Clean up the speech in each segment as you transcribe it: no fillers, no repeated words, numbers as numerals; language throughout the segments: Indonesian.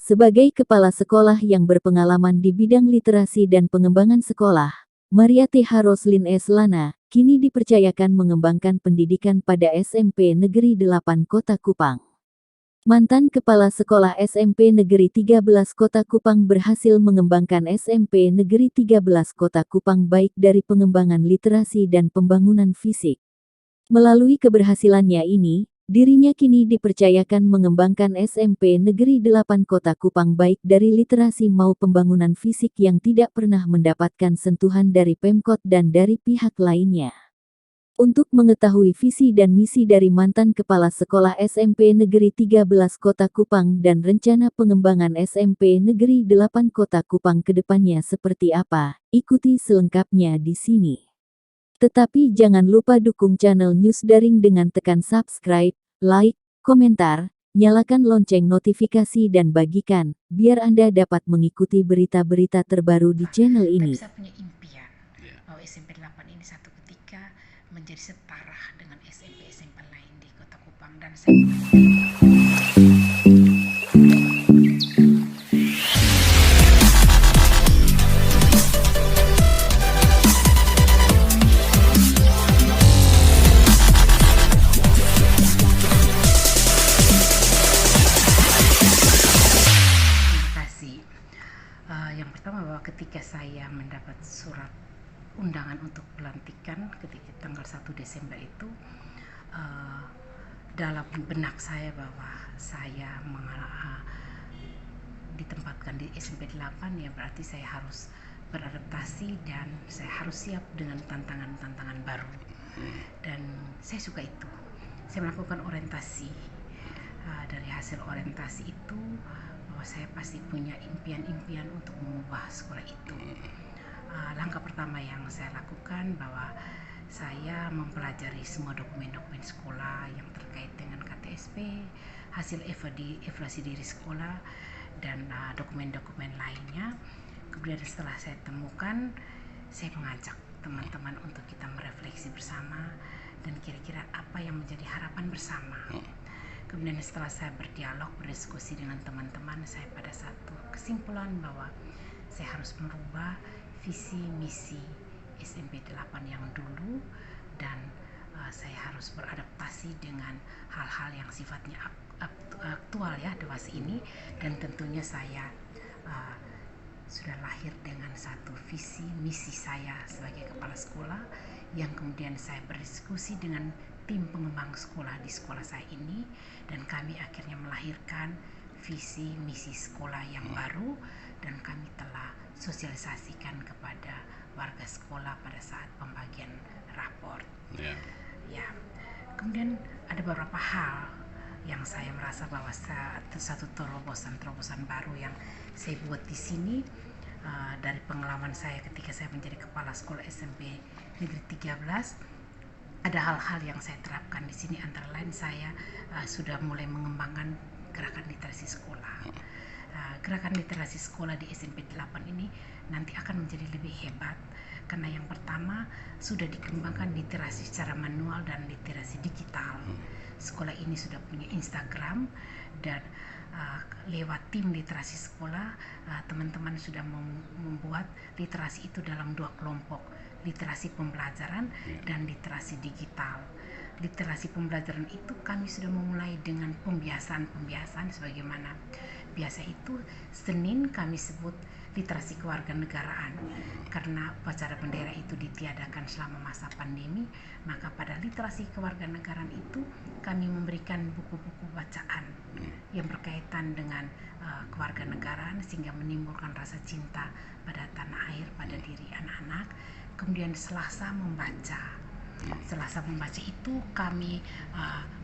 Sebagai kepala sekolah yang berpengalaman di bidang literasi dan pengembangan sekolah, Maria T. Roslin S. Lana, kini dipercayakan mengembangkan pendidikan pada SMP Negeri 8 Kota Kupang. Mantan Kepala Sekolah SMP Negeri 13 Kota Kupang berhasil mengembangkan SMP Negeri 13 Kota Kupang baik dari pengembangan literasi dan pembangunan fisik. Melalui keberhasilannya ini, dirinya kini dipercayakan mengembangkan SMP Negeri 8 Kota Kupang baik dari literasi maupun pembangunan fisik yang tidak pernah mendapatkan sentuhan dari Pemkot dan dari pihak lainnya. Untuk mengetahui visi dan misi dari mantan Kepala Sekolah SMP Negeri 13 Kota Kupang dan rencana pengembangan SMP Negeri 8 Kota Kupang ke depannya seperti apa, ikuti selengkapnya di sini. Tetapi jangan lupa dukung channel News Daring dengan tekan subscribe, like, komentar, nyalakan lonceng notifikasi dan bagikan, biar Anda dapat mengikuti berita-berita terbaru di channel ini. Saya punya impian bahwa SMP 8 ini satu ketika menjadi setara dengan SMP-SMP lain di Kota Kupang, dan saya yang pertama bahwa ketika saya mendapat surat undangan untuk pelantikan ketika tanggal 1 Desember itu, dalam benak saya bahwa saya ditempatkan di SMP 8, ya berarti saya harus beradaptasi dan saya harus siap dengan tantangan-tantangan baru. Dan saya suka itu. Saya melakukan orientasi. Dari hasil orientasi itu, bahwa saya pasti punya impian-impian untuk mengubah sekolah itu. Langkah pertama yang saya lakukan bahwa saya mempelajari semua dokumen-dokumen sekolah yang terkait dengan KTSP, hasil evaluasi diri sekolah, dan dokumen-dokumen lainnya. Kemudian setelah saya temukan, saya mengajak teman-teman untuk kita merefleksi bersama dan kira-kira apa yang menjadi harapan bersama. Kemudian setelah saya berdialog, berdiskusi dengan teman-teman, saya pada satu kesimpulan bahwa saya harus merubah visi misi SMP 8 yang dulu, dan saya harus beradaptasi dengan hal-hal yang sifatnya aktual ya dewasa ini. Dan tentunya saya sudah lahir dengan satu visi misi saya sebagai kepala sekolah, yang kemudian saya berdiskusi dengan tim pengembang sekolah di sekolah saya ini, dan kami akhirnya melahirkan visi misi sekolah yang baru, dan kami telah sosialisasikan kepada warga sekolah pada saat pembagian raport. Ya. Kemudian ada beberapa hal yang saya merasa bahwa satu terobosan baru yang saya buat di sini, dari pengalaman saya ketika saya menjadi kepala sekolah SMP Negeri 13. Ada hal-hal yang saya terapkan di sini, antara lain saya sudah mulai mengembangkan gerakan literasi sekolah. Gerakan literasi sekolah di SMP 8 ini nanti akan menjadi lebih hebat, karena yang pertama sudah dikembangkan literasi secara manual dan literasi digital. Sekolah ini sudah punya Instagram, dan lewat tim literasi sekolah, teman-teman sudah membuat literasi itu dalam 2 kelompok, literasi pembelajaran dan literasi digital. Literasi pembelajaran itu kami sudah memulai dengan pembiasaan sebagaimana biasa itu. Senin kami sebut literasi kewarganegaraan, karena upacara bendera itu ditiadakan selama masa pandemi, maka pada literasi kewarganegaraan itu kami memberikan buku-buku bacaan yang berkaitan dengan kewarganegaraan, sehingga menimbulkan rasa cinta pada tanah air, pada diri anak-anak. Kemudian Selasa membaca itu kami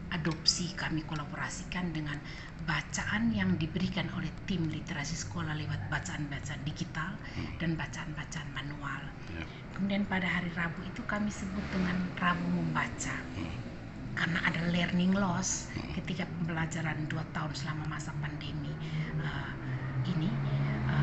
adopsi, kami kolaborasikan dengan bacaan yang diberikan oleh tim literasi sekolah lewat bacaan-bacaan digital dan bacaan-bacaan manual. Kemudian pada hari Rabu itu kami sebut dengan Rabu membaca, karena ada learning loss ketika pembelajaran 2 tahun selama masa pandemi ini.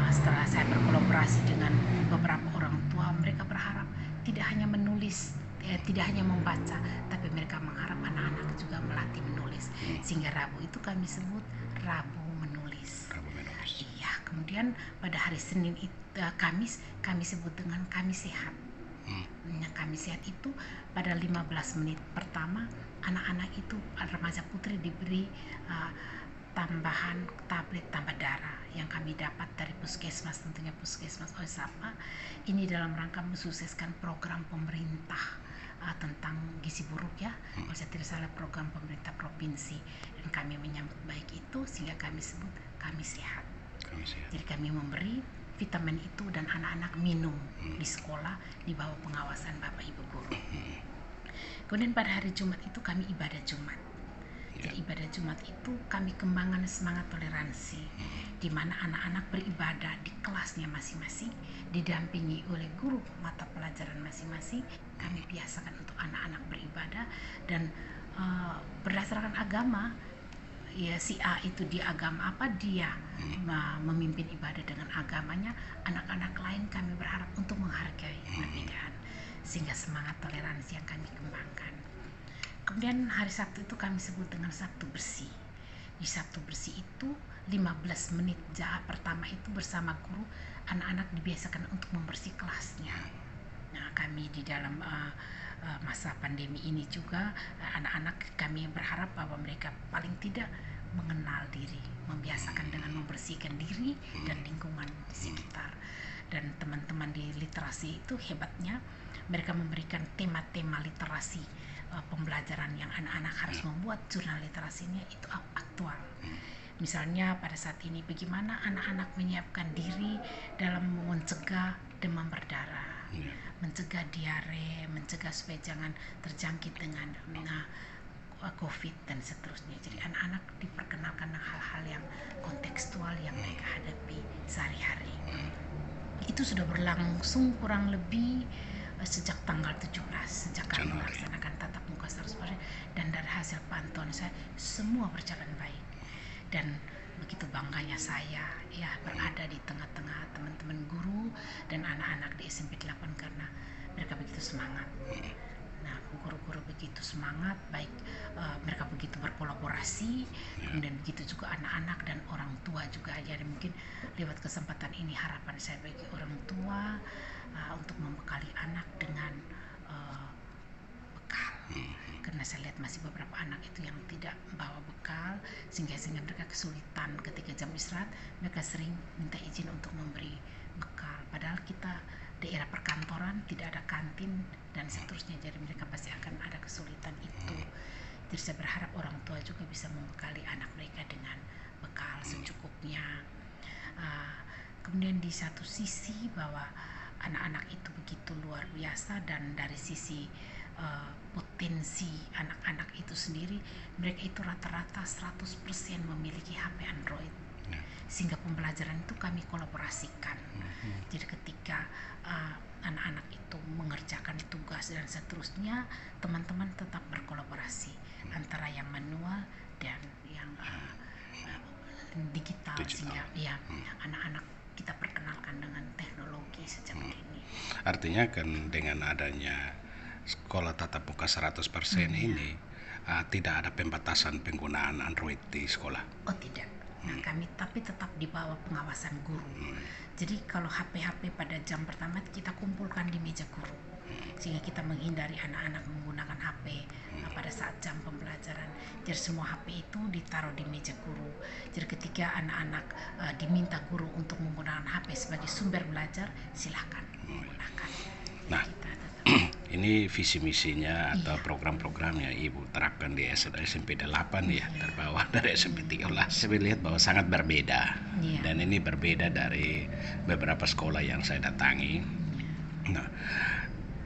Setelah saya berkolaborasi dengan beberapa orang tua, mereka berharap tidak hanya menulis, tidak hanya membaca, tapi mereka mengharap anak-anak juga melatih menulis. Sehingga Rabu itu kami sebut Rabu menulis. kemudian pada hari Senin Kamis kami sebut dengan Kamis Sehat. Nah, Kamis Sehat itu pada 15 menit pertama anak-anak itu remaja putri diberi tambahan tablet tambah darah yang kami dapat dari puskesmas, tentunya puskesmas Oesapa. Ini dalam rangka mensukseskan program pemerintah tentang gizi buruk ya, kalau saya tidak salah program pemerintah provinsi, dan kami menyambut baik itu sehingga kami sebut kami sehat. Jadi kami memberi vitamin itu dan anak-anak minum di sekolah di bawah pengawasan Bapak Ibu guru. Kemudian pada hari Jumat itu kami ibadah Jumat. Jadi ibadah Jumat itu kami kembangkan semangat toleransi, di mana anak-anak beribadah di kelasnya masing-masing, didampingi oleh guru mata pelajaran masing-masing. Kami biasakan untuk anak-anak beribadah dan berdasarkan agama. Ya, si A itu di agama apa, dia memimpin ibadah dengan agamanya. Anak-anak lain kami berharap untuk menghargai perbedaan, sehingga semangat toleransi yang kami kembangkan. Kemudian hari Sabtu itu kami sebut dengan Sabtu Bersih. Di Sabtu Bersih itu 15 menit pertama itu bersama guru, anak-anak dibiasakan untuk membersih kelasnya. Nah, kami di dalam masa pandemi ini juga anak-anak kami berharap bahwa mereka paling tidak mengenal diri, membiasakan dengan membersihkan diri dan lingkungan di sekitar. Dan teman-teman di literasi itu hebatnya, mereka memberikan tema-tema literasi pembelajaran yang anak-anak harus membuat jurnal literasinya itu aktual. Misalnya pada saat ini bagaimana anak-anak menyiapkan diri dalam mencegah demam berdarah, mencegah diare, mencegah supaya jangan terjangkit dengan COVID dan seterusnya. Jadi anak-anak diperkenalkan hal-hal yang kontekstual yang mereka hadapi sehari-hari. Itu sudah berlangsung kurang lebih sejak tanggal 17, sejak kami melaksanakan tatap muka 100%, dan dari hasil pantauan saya semua berjalan baik. Dan begitu bangganya saya ya berada di tengah-tengah teman-teman guru dan anak-anak di SMP 8 karena mereka begitu semangat. Nah, guru-guru begitu semangat, baik mereka begitu berkolaborasi, kemudian begitu juga anak-anak dan orang tua juga. Jadi mungkin lewat kesempatan ini harapan saya bagi orang tua untuk membekali anak dengan bekal. Karena saya lihat masih beberapa anak itu yang tidak bawa bekal, sehingga mereka kesulitan ketika jam istirahat. Mereka sering minta izin untuk memberi bekal, padahal kita daerah perkantoran tidak ada kantin dan seterusnya, jadi mereka pasti akan ada kesulitan itu. Jadi saya berharap orang tua juga bisa membekali anak mereka dengan bekal secukupnya. Kemudian di satu sisi bahwa anak-anak itu begitu luar biasa, dan dari sisi potensi anak-anak itu sendiri, mereka itu rata-rata 100% memiliki HP Android, sehingga pembelajaran itu kami kolaborasikan. Jadi ketika anak-anak itu mengerjakan tugas dan seterusnya, teman-teman tetap berkolaborasi antara yang manual dan yang digital. Sehingga ya anak-anak kita perkenalkan dengan teknologi sejak dini. Artinya kan dengan adanya sekolah tatap muka 100% ini tidak ada pembatasan penggunaan Android di sekolah? Oh tidak. Nah, kami tapi tetap di bawah pengawasan guru. Jadi kalau HP pada jam pertama kita kumpulkan di meja guru, sehingga kita menghindari anak-anak menggunakan HP pada saat jam pembelajaran. Jadi semua HP itu ditaruh di meja guru. Jadi ketika anak-anak diminta guru untuk menggunakan HP sebagai sumber belajar, silakan menggunakan. Nah, ini visi misinya atau program-programnya Ibu terapkan di SMP 8 ya, terbawa dari SMP 13. Saya lihat bahwa sangat berbeda, dan ini berbeda dari beberapa sekolah yang saya datangi. Nah,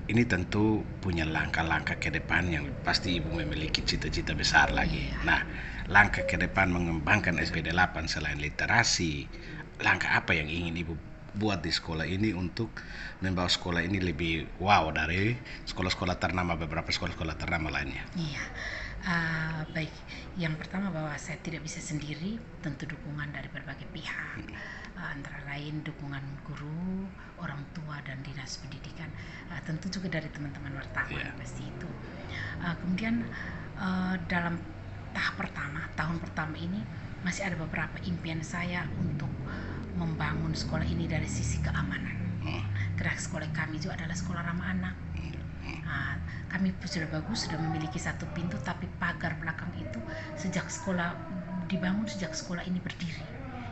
ini tentu punya langkah-langkah ke depan yang pasti Ibu memiliki cita-cita besar lagi. Nah, langkah ke depan mengembangkan SPD 8 selain literasi, langkah apa yang ingin Ibu buat di sekolah ini untuk membawa sekolah ini lebih wow dari sekolah-sekolah ternama, beberapa sekolah-sekolah ternama lainnya? Iya, baik. Yang pertama bahwa saya tidak bisa sendiri, tentu dukungan dari berbagai pihak, antara lain dukungan guru, orang tua dan dinas pendidikan, tentu juga dari teman-teman wartawan pasti itu. Kemudian dalam tahun pertama ini masih ada beberapa impian saya untuk membangun membangun sekolah ini dari sisi keamanan. Karena sekolah kami juga adalah sekolah ramah anak. Kami sudah bagus, sudah memiliki satu pintu, tapi pagar belakang itu sejak sekolah ini berdiri.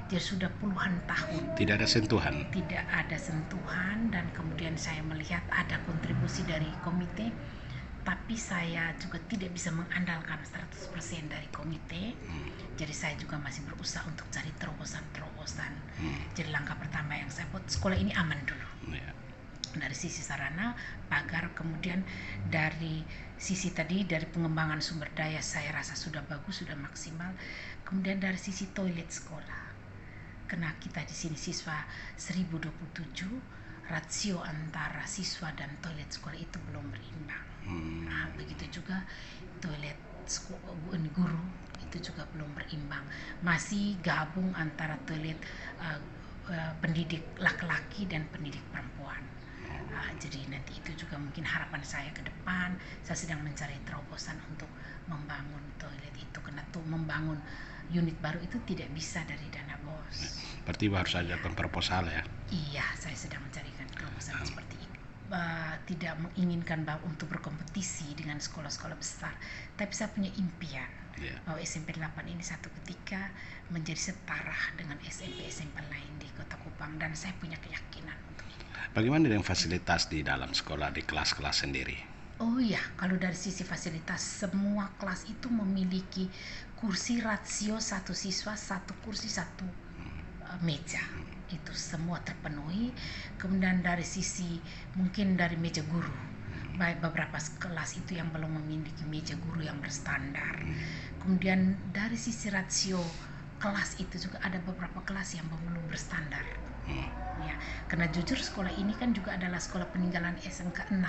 Jadi sudah puluhan tahun. Tidak ada sentuhan. Tidak ada sentuhan, dan kemudian saya melihat ada kontribusi dari komite, tapi saya juga tidak bisa mengandalkan 100% dari komite. Jadi saya juga masih berusaha untuk cari terobosan-terobosan. Jadi langkah pertama yang saya buat, sekolah ini aman dulu. Dari sisi sarana, pagar, kemudian dari sisi tadi, dari pengembangan sumber daya saya rasa sudah bagus, sudah maksimal. Kemudian dari sisi toilet sekolah, karena kita di sini siswa 1027, rasio antara siswa dan toilet sekolah itu belum berimbang. Begitu juga toilet guru itu juga belum berimbang, masih gabung antara toilet pendidik laki-laki dan pendidik perempuan. Jadi nanti itu juga mungkin harapan saya ke depan. Saya sedang mencari terobosan untuk membangun toilet itu, karena tuh membangun unit baru itu tidak bisa dari dana BOS. Berarti harus ajakan proposal ya? Iya, saya sedang mencarikan terobosan seperti itu. Tidak menginginkan bahwa untuk berkompetisi dengan sekolah-sekolah besar, tapi saya punya impian bahwa SMP 8 ini satu ketika menjadi setara dengan SMP-SMP lain di Kota Kupang, dan saya punya keyakinan untuk itu. Bagaimana dengan fasilitas di dalam sekolah, di kelas-kelas sendiri? Oh iya, kalau dari sisi fasilitas, semua kelas itu memiliki kursi rasio satu siswa, satu kursi, satu meja. Itu semua terpenuhi. Kemudian dari sisi mungkin dari meja guru, baik beberapa kelas itu yang belum memiliki meja guru yang berstandar. Kemudian dari sisi rasio kelas itu juga ada beberapa kelas yang belum berstandar. Ya, karena jujur sekolah ini kan juga adalah sekolah peninggalan SMK 6.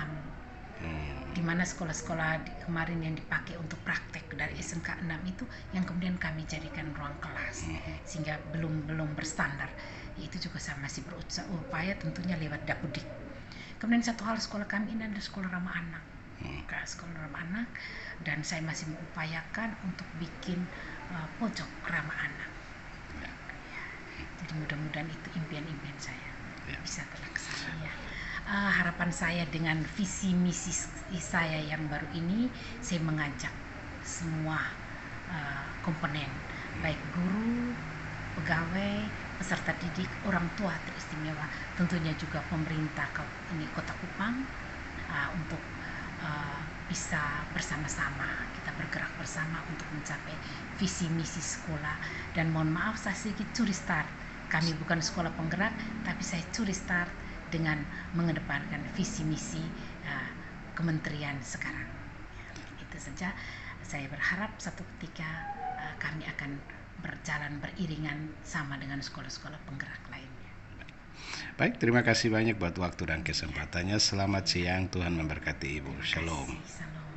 Di mana sekolah-sekolah kemarin yang dipakai untuk praktek dari SMK 6 itu yang kemudian kami jadikan ruang kelas, sehingga belum berstandar. Itu juga saya masih berupaya tentunya lewat Dapudik. Kemudian satu hal, sekolah kami ini adalah sekolah ramah anak. Sekolah ramah anak, dan saya masih mengupayakan untuk bikin pojok ramah anak. Jadi mudah-mudahan itu impian-impian saya bisa terlaksana. Harapan saya dengan visi misi saya yang baru ini, saya mengajak semua komponen, baik guru, pegawai, peserta didik, orang tua teristimewa, tentunya juga pemerintah Kota Kupang, untuk bisa bersama-sama kita bergerak bersama untuk mencapai visi misi sekolah. Dan mohon maaf, saya sedikit curi start. Kami bukan sekolah penggerak, tapi saya curi start dengan mengedepankan visi misi kementerian sekarang. Itu saja. Saya berharap satu ketika kami akan berjalan beriringan sama dengan sekolah-sekolah penggerak lainnya. Baik, terima kasih banyak buat waktu dan kesempatannya. Selamat siang, Tuhan memberkati Ibu. Shalom. Shalom.